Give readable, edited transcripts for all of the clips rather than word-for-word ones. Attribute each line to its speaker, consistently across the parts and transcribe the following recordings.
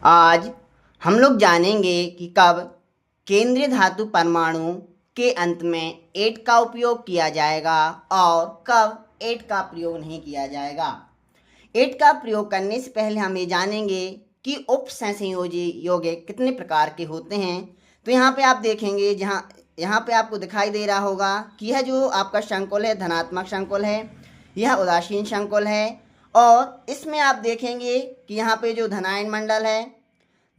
Speaker 1: आज हम लोग जानेंगे कि कब केंद्रीय धातु परमाणु के अंत में 8 का उपयोग किया जाएगा और कब 8 का प्रयोग नहीं किया जाएगा। 8 का प्रयोग करने से पहले हम ये जानेंगे कि उपसंयोजी यौगिक कितने प्रकार के होते हैं। तो यहाँ पे आप देखेंगे, यहाँ पे आपको दिखाई दे रहा होगा कि यह जो आपका संकुल है धनात्मक संकुल है, यह उदासीन संकुल है। और इसमें आप देखेंगे कि यहाँ पे जो धनायन मंडल है,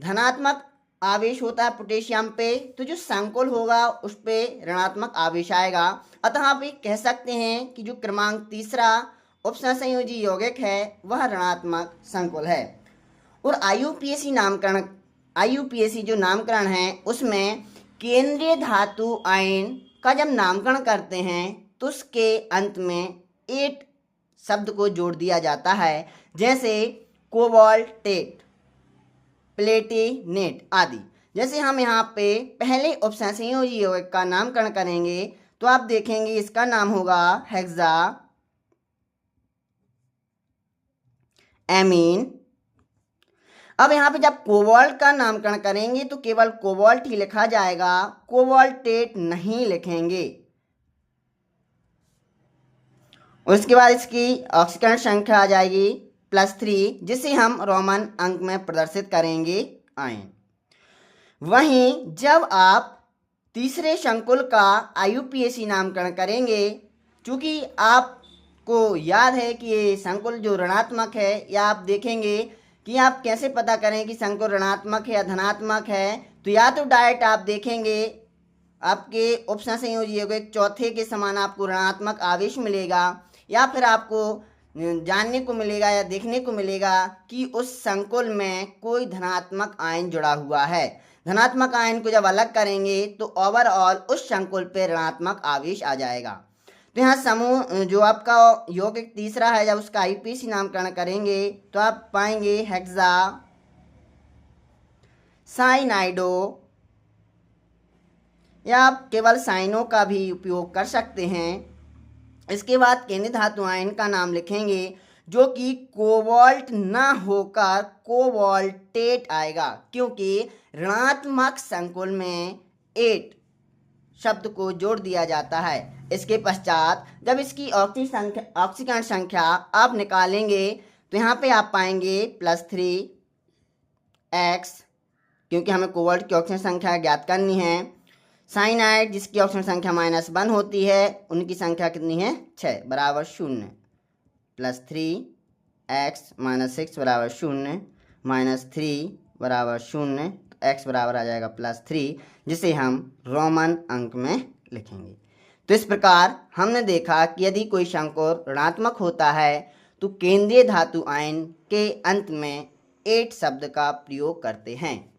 Speaker 1: धनात्मक आवेश होता है पोटेशियम पे, तो जो संकुल होगा उस पे ऋणात्मक आवेश आएगा। अतः आप ये कह सकते हैं कि जो क्रमांक तीसरा उपसंयोजी यौगिक है वह ऋणात्मक संकुल है। और आईयूपीएसी जो नामकरण है उसमें केंद्रीय धातु आयन का जब नामकरण करते हैं तो उसके अंत में 8 शब्द को जोड़ दिया जाता है, जैसे कोबाल्टेट, प्लेटिनेट आदि। जैसे हम यहाँ पे पहले उपसंयोजी यौगिक का नामकरण करेंगे तो आप देखेंगे इसका नाम होगा हेक्सा एमीन। अब यहाँ पे जब कोबाल्ट का नामकरण करेंगे तो केवल कोबाल्ट ही लिखा जाएगा, कोबाल्टेट नहीं लिखेंगे। उसके बाद इसकी ऑक्सीकरण संख्या आ जाएगी +3, जिसे हम रोमन अंक में प्रदर्शित करेंगे आयन। वहीं जब आप तीसरे संकुल का आईयूपीएसी नामकरण करेंगे, चूँकि आपको याद है कि ये संकुल जो ऋणात्मक है, या आप देखेंगे कि आप कैसे पता करें कि संकुल ऋणात्मक है या धनात्मक है, तो या तो डायरेक्ट आप देखेंगे आपके उपसंयोजी यौगिक चौथे के समान आपको ऋणात्मक आवेश मिलेगा, या फिर आपको जानने को मिलेगा या देखने को मिलेगा कि उस संकुल में कोई धनात्मक आयन जुड़ा हुआ है। धनात्मक आयन को जब अलग करेंगे तो ओवरऑल उस संकुल पे ऋणात्मक आवेश आ जाएगा। तो यहाँ समूह जो आपका यौगिक तीसरा है, जब उसका आईयूपीएसी नामकरण करेंगे तो आप पाएंगे हेक्सा साइनाइडो, या आप केवल साइनो का भी उपयोग कर सकते हैं। इसके बाद केंद्रीय धातु आयन का नाम लिखेंगे जो कि कोबाल्ट ना होकर कोबाल्टेट आएगा, क्योंकि ऋणात्मक संकुल में 8 शब्द को जोड़ दिया जाता है। इसके पश्चात जब इसकी ऑक्सीकरण संख्या आप निकालेंगे तो यहाँ पे आप पाएंगे +3x, क्योंकि हमें कोबाल्ट की ऑक्सीकरण संख्या ज्ञात करनी है। साइनाइड जिसकी ऑक्सीकरण संख्या -1 होती है, उनकी संख्या कितनी है 6 बराबर 0, +3x -6 बराबर 0, -3 बराबर 0, तो x बराबर आ जाएगा +3, जिसे हम रोमन अंक में लिखेंगे। तो इस प्रकार हमने देखा कि यदि कोई संकुल ऋणात्मक होता है तो केंद्रीय धातु आयन के अंत में 8 शब्द का प्रयोग करते हैं।